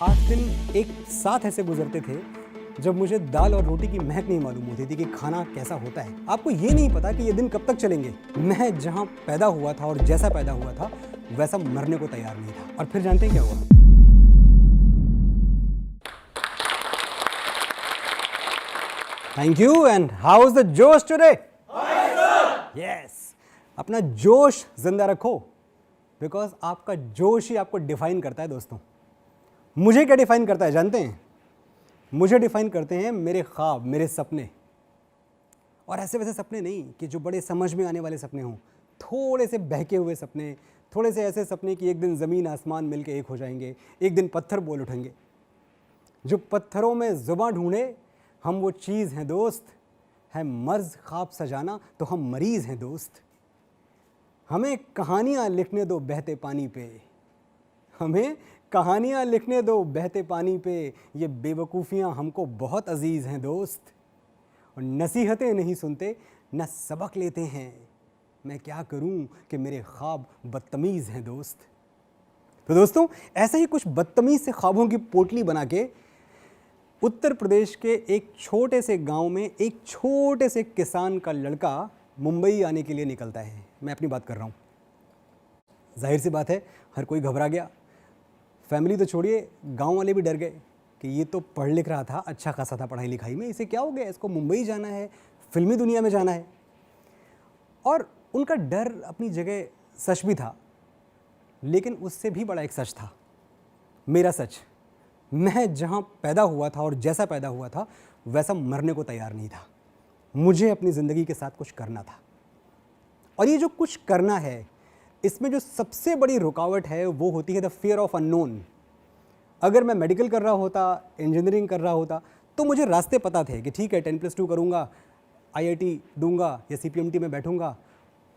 8 दिन एक साथ ऐसे गुजरते थे जब मुझे दाल और रोटी की महक नहीं मालूम होती थी कि खाना कैसा होता है। आपको ये नहीं पता कि ये दिन कब तक चलेंगे। मैं जहां पैदा हुआ था और जैसा पैदा हुआ था वैसा मरने को तैयार नहीं था। और फिर जानते हैं क्या हुआ? Thank you. And how is the जोश टुडे? यस, अपना जोश जिंदा रखो, बिकॉज आपका जोश ही आपको डिफाइन करता है। दोस्तों, मुझे क्या डिफाइन करता है जानते हैं? मुझे डिफाइन करते हैं मेरे ख्वाब, मेरे सपने। और ऐसे वैसे सपने नहीं कि जो बड़े समझ में आने वाले सपने हों, थोड़े से बहके हुए सपने, थोड़े से ऐसे सपने कि एक दिन ज़मीन आसमान मिलके एक हो जाएंगे, एक दिन पत्थर बोल उठेंगे। जो पत्थरों में ज़ुबां ढूंढे, हम वो चीज़ हैं दोस्त। है मर्ज़ ख्वाब सजाना तो हम मरीज़ हैं दोस्त। हमें कहानियाँ लिखने दो बहते पानी पे, हमें कहानियाँ लिखने दो बहते पानी पे। ये बेवकूफ़ियाँ हमको बहुत अजीज़ हैं दोस्त। और नसीहतें नहीं सुनते, न सबक लेते हैं। मैं क्या करूं कि मेरे ख्वाब बदतमीज़ हैं दोस्त। तो दोस्तों, ऐसे ही कुछ बदतमीज़ से ख्वाबों की पोटली बना के उत्तर प्रदेश के एक छोटे से गांव में एक छोटे से किसान का लड़का मुंबई आने के लिए निकलता है। मैं अपनी बात कर रहा हूँ। जाहिर सी बात है, हर कोई घबरा गया। फैमिली तो छोड़िए, गांव वाले भी डर गए कि ये तो पढ़ लिख रहा था, अच्छा खासा था पढ़ाई लिखाई में, इसे क्या हो गया? इसको मुंबई जाना है, फिल्मी दुनिया में जाना है। और उनका डर अपनी जगह सच भी था, लेकिन उससे भी बड़ा एक सच था, मेरा सच। मैं जहां पैदा हुआ था और जैसा पैदा हुआ था वैसा मरने को तैयार नहीं था। मुझे अपनी ज़िंदगी के साथ कुछ करना था। और ये जो कुछ करना है, इसमें जो सबसे बड़ी रुकावट है वो होती है द फियर ऑफ अननोन। अगर मैं मेडिकल कर रहा होता, इंजीनियरिंग कर रहा होता, तो मुझे रास्ते पता थे कि ठीक है 10+2 करूँगा, IIT दूंगा या CPMT में बैठूंगा,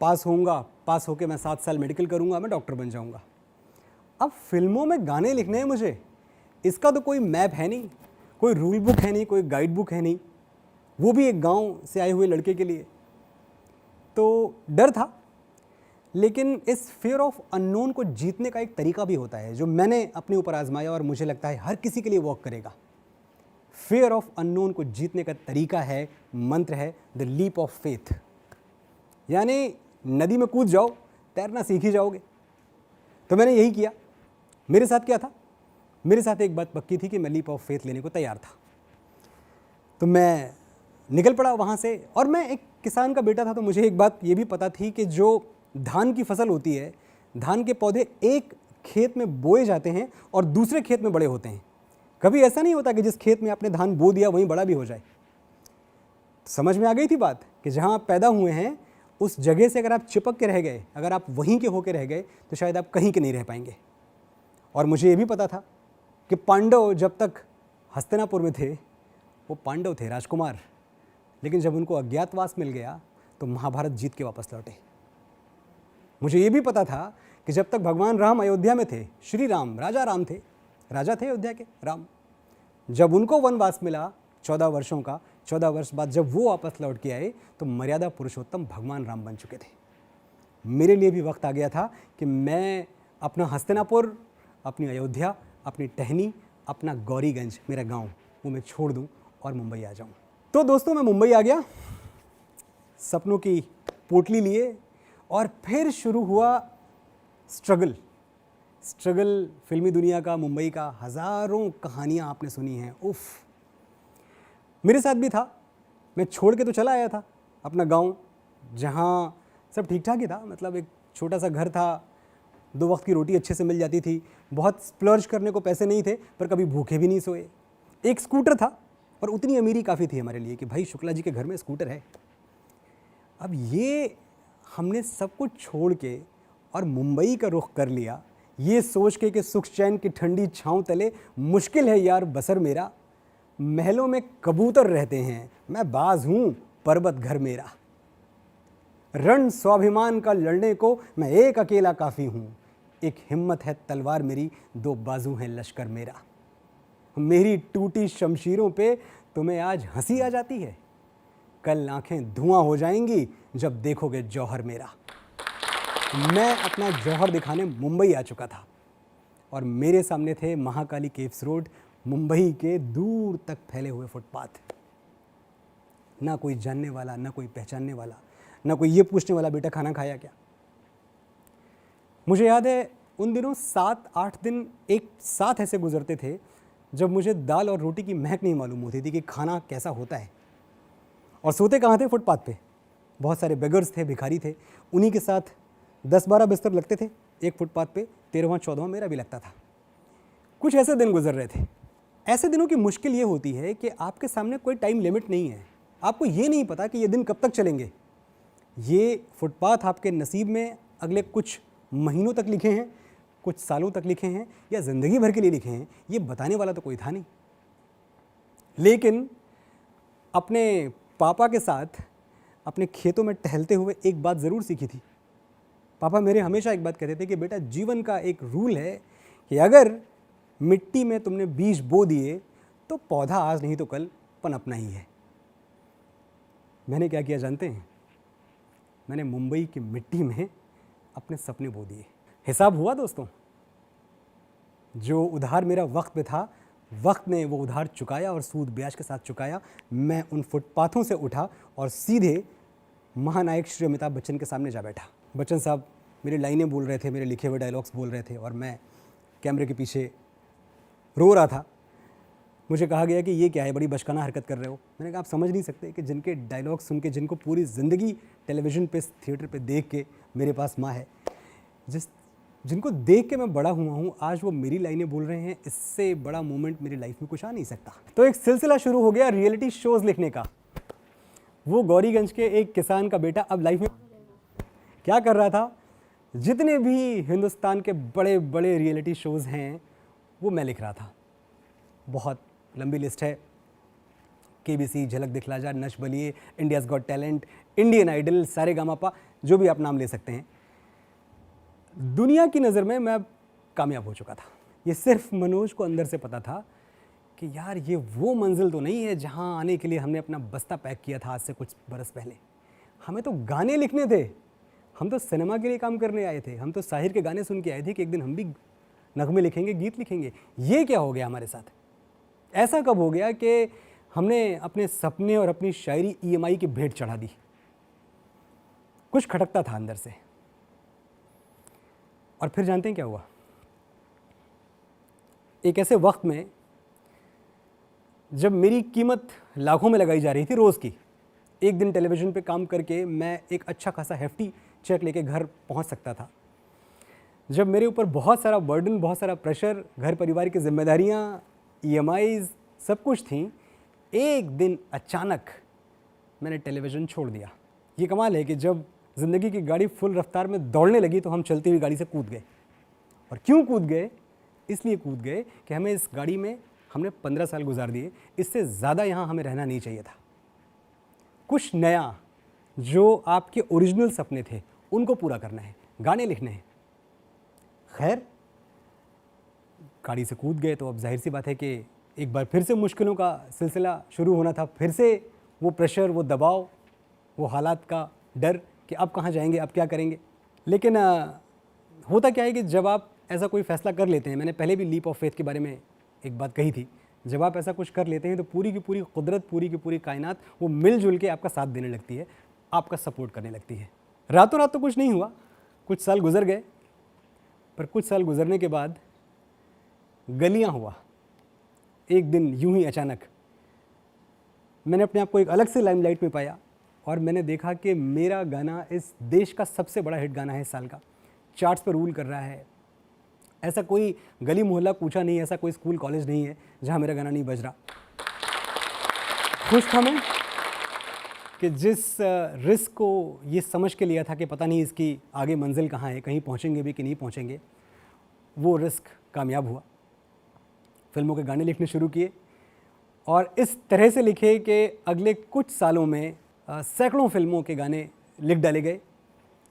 पास होऊंगा, पास होकर मैं 7 साल मेडिकल करूँगा, मैं डॉक्टर बन जाऊँगा। अब फिल्मों में गाने लिखने हैं मुझे, इसका तो कोई मैप है नहीं, कोई रूल बुक है नहीं, कोई गाइड बुक है नहीं, वो भी एक गाँव से आए हुए लड़के के लिए। तो डर था, लेकिन इस फियर ऑफ अननोन को जीतने का एक तरीका भी होता है जो मैंने अपने ऊपर आजमाया और मुझे लगता है हर किसी के लिए वर्क करेगा। फियर ऑफ अननोन को जीतने का तरीका है, मंत्र है द लीप ऑफ फेथ। यानी नदी में कूद जाओ, तैरना सीख ही जाओगे। तो मैंने यही किया। मेरे साथ क्या था? मेरे साथ एक बात पक्की थी कि मैं लीप ऑफ फेथ लेने को तैयार था। तो मैं निकल पड़ा वहाँ से। और मैं एक किसान का बेटा था, तो मुझे एक बात ये भी पता थी कि जो धान की फसल होती है, धान के पौधे एक खेत में बोए जाते हैं और दूसरे खेत में बड़े होते हैं। कभी ऐसा नहीं होता कि जिस खेत में आपने धान बो दिया वहीं बड़ा भी हो जाए। समझ में आ गई थी बात कि जहां आप पैदा हुए हैं उस जगह से अगर आप चिपक के रह गए, अगर आप वहीं के होके रह गए, तो शायद आप कहीं के नहीं रह पाएंगे। और मुझे ये भी पता था कि पांडव जब तक हस्तिनापुर में थे वो पांडव थे, राजकुमार। लेकिन जब उनको अज्ञातवास मिल गया तो महाभारत जीत के वापस लौटे। मुझे ये भी पता था कि जब तक भगवान राम अयोध्या में थे, श्री राम राजा राम थे, राजा थे अयोध्या के राम, जब उनको वनवास मिला 14 वर्षों का, 14 वर्ष बाद जब वो वापस लौट के आए तो मर्यादा पुरुषोत्तम भगवान राम बन चुके थे। मेरे लिए भी वक्त आ गया था कि मैं अपना हस्तिनापुर, अपनी अयोध्या, अपनी टहनी, अपना गौरीगंज, मेरा गाँव, वो मैं छोड़ दूँ और मुंबई आ जाऊँ। तो दोस्तों, मैं मुंबई आ गया, सपनों की पोटली लिए, और फिर शुरू हुआ स्ट्रगल। फिल्मी दुनिया का, मुंबई का। हज़ारों कहानियाँ आपने सुनी हैं। उफ़, मेरे साथ भी था। मैं छोड़ के तो चला आया था अपना गांव, जहाँ सब ठीक ठाक ही था। मतलब एक छोटा सा घर था, 2 वक्त की रोटी अच्छे से मिल जाती थी, बहुत स्प्लर्ज करने को पैसे नहीं थे, पर कभी भूखे भी नहीं सोए। एक स्कूटर था, और उतनी अमीरी काफ़ी थी हमारे लिए कि भाई शुक्ला जी के घर में स्कूटर है। अब ये हमने सब कुछ छोड़ के और मुंबई का रुख कर लिया, ये सोच के कि सुख चैन की ठंडी छाँव तले मुश्किल है यार बसर मेरा। महलों में कबूतर रहते हैं, मैं बाज हूँ पर्वत घर मेरा। रण स्वाभिमान का लड़ने को मैं एक अकेला काफ़ी हूँ। एक हिम्मत है तलवार मेरी, 2 बाजू हैं लश्कर मेरा। मेरी टूटी शमशीरों पे तुम्हें आज हंसी आ जाती है, कल आंखें धुआं हो जाएंगी जब देखोगे जौहर मेरा। मैं अपना जौहर दिखाने मुंबई आ चुका था और मेरे सामने थे महाकाली केव्स रोड, मुंबई के दूर तक फैले हुए फुटपाथ। ना कोई जानने वाला, ना कोई पहचानने वाला, ना कोई ये पूछने वाला बेटा खाना खाया क्या। मुझे याद है उन दिनों 7-8 दिन एक साथ ऐसे गुजरते थे जब मुझे दाल और रोटी की महक नहीं मालूम होती थी कि खाना कैसा होता है। और सोते कहाँ थे? फुटपाथ पे। बहुत सारे बेगर्स थे, भिखारी थे, उन्हीं के साथ 10-12 बिस्तर लगते थे एक फुटपाथ पे। 13वां-14वां मेरा भी लगता था। कुछ ऐसे दिन गुजर रहे थे। ऐसे दिनों की मुश्किल ये होती है कि आपके सामने कोई टाइम लिमिट नहीं है। आपको ये नहीं पता कि ये दिन कब तक चलेंगे। ये फुटपाथ आपके नसीब में अगले कुछ महीनों तक लिखे हैं, कुछ सालों तक लिखे हैं, या ज़िंदगी भर के लिए लिखे हैं, ये बताने वाला तो कोई था नहीं। लेकिन अपने पापा के साथ अपने खेतों में टहलते हुए एक बात ज़रूर सीखी थी। पापा मेरे हमेशा एक बात कहते थे कि बेटा, जीवन का एक रूल है कि अगर मिट्टी में तुमने बीज बो दिए तो पौधा आज नहीं तो कल पनपना ही है। मैंने क्या किया जानते हैं? मैंने मुंबई की मिट्टी में अपने सपने बो दिए। हिसाब हुआ दोस्तों। जो उधार मेरा वक्त पे था, वक्त ने वो उधार चुकाया और सूद ब्याज के साथ चुकाया। मैं उन फुटपाथों से उठा और सीधे महानायक श्री अमिताभ बच्चन के सामने जा बैठा। बच्चन साहब मेरी लाइनें बोल रहे थे, मेरे लिखे हुए डायलॉग्स बोल रहे थे और मैं कैमरे के पीछे रो रहा था। मुझे कहा गया कि ये क्या है, बड़ी बचकाना हरकत कर रहे हो। मैंने कहा आप समझ नहीं सकते कि जिनके डायलॉग सुन के, जिनको पूरी ज़िंदगी टेलीविज़न पे, थिएटर पे देख के मेरे पास माँ है, जिनको देख के मैं बड़ा हुआ हूँ, आज वो मेरी लाइनें बोल रहे हैं। इससे बड़ा मोमेंट मेरी लाइफ में कुछ आ नहीं सकता। तो एक सिलसिला शुरू हो गया रियलिटी शोज़ लिखने का। वो गौरीगंज के एक किसान का बेटा अब लाइफ में क्या कर रहा था? जितने भी हिंदुस्तान के बड़े बड़े रियलिटी शोज़ हैं वो मैं लिख रहा था। बहुत लंबी लिस्ट है। KBC, Jhalak Dikhla Jaa, Nach Baliye, India's got talent, Indian idol, Sa Re Ga Ma Pa, जो भी आप नाम ले सकते हैं। दुनिया की नज़र में मैं कामयाब हो चुका था। ये सिर्फ मनोज को अंदर से पता था कि यार ये वो मंजिल तो नहीं है जहाँ आने के लिए हमने अपना बस्ता पैक किया था आज से कुछ बरस पहले। हमें तो गाने लिखने थे। हम तो सिनेमा के लिए काम करने आए थे। हम तो साहिर के गाने सुन के आए थे कि एक दिन हम भी नगमे लिखेंगे, गीत लिखेंगे। ये क्या हो गया हमारे साथ? ऐसा कब हो गया कि हमने अपने सपने और अपनी शायरी EMI की भेंट चढ़ा दी? कुछ खटकता था अंदर से। और फिर जानते हैं क्या हुआ? एक ऐसे वक्त में जब मेरी कीमत लाखों में लगाई जा रही थी रोज़ की, एक दिन टेलीविज़न पे काम करके मैं एक अच्छा खासा हेफ्टी चेक लेके घर पहुंच सकता था। जब मेरे ऊपर बहुत सारा बर्डन, बहुत सारा प्रेशर, घर परिवार की जिम्मेदारियां, EMIs सब कुछ थी, एक दिन अचानक मैंने टेलीविज़न छोड़ दिया। ये कमाल है कि जब ज़िंदगी की गाड़ी फुल रफ्तार में दौड़ने लगी तो हम चलती हुई गाड़ी से कूद गए। और क्यों कूद गए? इसलिए कूद गए कि हमें इस गाड़ी में हमने 15 साल गुजार दिए, इससे ज़्यादा यहाँ हमें रहना नहीं चाहिए था। कुछ नया, जो आपके ओरिजिनल सपने थे उनको पूरा करना है, गाने लिखने हैं। खैर, गाड़ी से कूद गए तो अब जाहिर सी बात है कि एक बार फिर से मुश्किलों का सिलसिला शुरू होना था। फिर से वो प्रेशर, वो दबाव, वो हालात का डर कि अब कहाँ जाएंगे, अब क्या करेंगे। लेकिन होता क्या है कि जब आप ऐसा कोई फ़ैसला कर लेते हैं, मैंने पहले भी लीप ऑफ फेथ के बारे में एक बात कही थी, जब आप ऐसा कुछ कर लेते हैं तो पूरी की पूरी कुदरत, पूरी की पूरी कायनात वो मिलजुल के आपका साथ देने लगती है, आपका सपोर्ट करने लगती है। रातों रात तो कुछ नहीं हुआ, कुछ साल गुजर गए, पर कुछ साल गुजरने के बाद गलियां हुआ। एक दिन यूं ही अचानक मैंने अपने आप को एक अलग से लाइमलाइट में पाया और मैंने देखा कि मेरा गाना इस देश का सबसे बड़ा हिट गाना है इस साल का, चार्ट्स पर रूल कर रहा है। ऐसा कोई गली मोहल्ला कूचा नहीं है, ऐसा कोई स्कूल कॉलेज नहीं है जहां मेरा गाना नहीं बज रहा। खुश था मैं कि जिस रिस्क को ये समझ के लिया था कि पता नहीं इसकी आगे मंजिल कहाँ है, कहीं पहुँचेंगे भी कि नहीं पहुँचेंगे, वो रिस्क कामयाब हुआ। फिल्मों के गाने लिखने शुरू किए और इस तरह से लिखे कि अगले कुछ सालों में सैकड़ों फिल्मों के गाने लिख डाले गए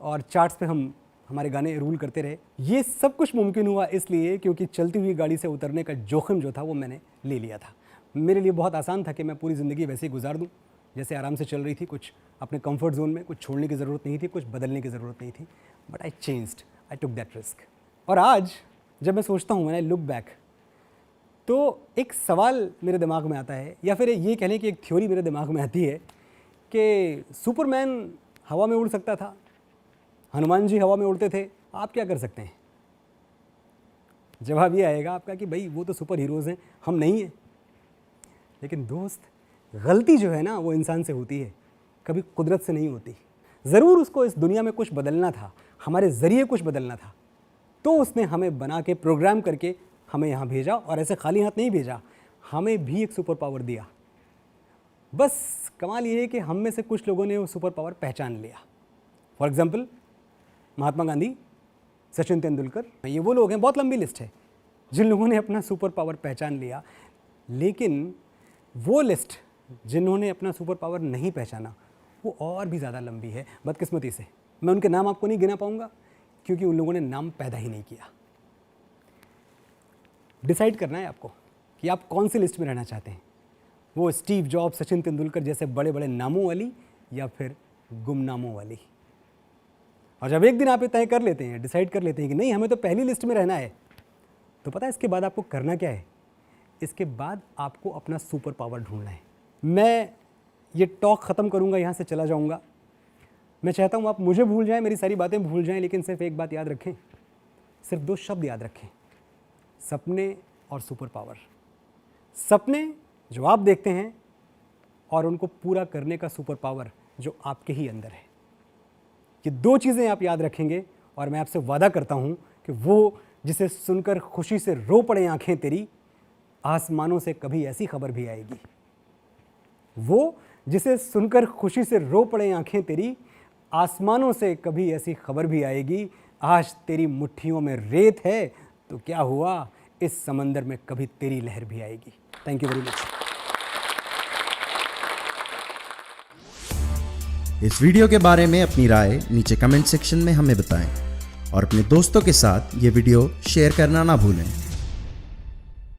और चार्ट्स पे हमारे गाने रूल करते रहे। ये सब कुछ मुमकिन हुआ इसलिए क्योंकि चलती हुई गाड़ी से उतरने का जोखिम जो था वो मैंने ले लिया था। मेरे लिए बहुत आसान था कि मैं पूरी ज़िंदगी वैसे ही गुजार दूँ जैसे आराम से चल रही थी। कुछ अपने कंफर्ट जोन में कुछ छोड़ने की ज़रूरत नहीं थी, कुछ बदलने की ज़रूरत नहीं थी। But I changed, I took that risk. और आज जब मैं सोचता हूँ, मैंने लुक बैक, तो एक सवाल मेरे दिमाग में आता है, या फिर ये कह लें कि एक थ्योरी मेरे दिमाग में आती है कि सुपरमैन हवा में उड़ सकता था, हनुमान जी हवा में उड़ते थे, आप क्या कर सकते हैं? जवाब ये आएगा आपका कि भाई वो तो सुपर हीरोज़ हैं, हम नहीं हैं। लेकिन दोस्त, गलती जो है ना वो इंसान से होती है, कभी कुदरत से नहीं होती। ज़रूर उसको इस दुनिया में कुछ बदलना था, हमारे ज़रिए कुछ बदलना था, तो उसने हमें बना के प्रोग्राम करके हमें यहाँ भेजा, और ऐसे खाली हाथ नहीं भेजा, हमें भी एक सुपर पावर दिया। बस कमाल ये है कि हम में से कुछ लोगों ने वो सुपर पावर पहचान लिया। फॉर एग्ज़ाम्पल महात्मा गांधी, सचिन तेंदुलकर, ये वो लोग हैं, बहुत लंबी लिस्ट है जिन लोगों ने अपना सुपर पावर पहचान लिया। लेकिन वो लिस्ट जिन्होंने अपना सुपर पावर नहीं पहचाना, वो और भी ज़्यादा लंबी है। बदकिस्मती से मैं उनके नाम आपको नहीं गिना पाऊंगा, क्योंकि उन लोगों ने नाम पैदा ही नहीं किया। डिसाइड करना है आपको कि आप कौन सी लिस्ट में रहना चाहते हैं, वो स्टीव जॉब, सचिन तेंदुलकर जैसे बड़े बड़े नामों वाली, या फिर गुमनामों वाली। और जब एक दिन आप ये तय कर लेते हैं, डिसाइड कर लेते हैं कि नहीं हमें तो पहली लिस्ट में रहना है, तो पता है इसके बाद आपको करना क्या है? इसके बाद आपको अपना सुपर पावर ढूंढना है। मैं ये टॉक ख़त्म करूँगा, यहाँ से चला जाऊँगा। मैं चाहता हूँ आप मुझे भूल जाएं, मेरी सारी बातें भूल जाएं, लेकिन सिर्फ एक बात याद रखें, सिर्फ 2 शब्द याद रखें, सपने और सुपर पावर। सपने जो आप देखते हैं, और उनको पूरा करने का सुपर पावर जो आपके ही अंदर है। ये 2 चीज़ें आप याद रखेंगे, और मैं आपसे वादा करता हूँ कि वो जिसे सुनकर खुशी से रो पड़े आंखें तेरी, आसमानों से कभी ऐसी खबर भी आएगी। वो जिसे सुनकर खुशी से रो पड़े आंखें तेरी, आसमानों से कभी ऐसी खबर भी आएगी। आज तेरी मुट्ठियों में रेत है तो क्या हुआ, इस समंदर में कभी तेरी लहर भी आएगी। Thank you very much. इस वीडियो के बारे में अपनी राय नीचे कमेंट सेक्शन में हमें बताएं, और अपने दोस्तों के साथ ये वीडियो शेयर करना ना भूलें।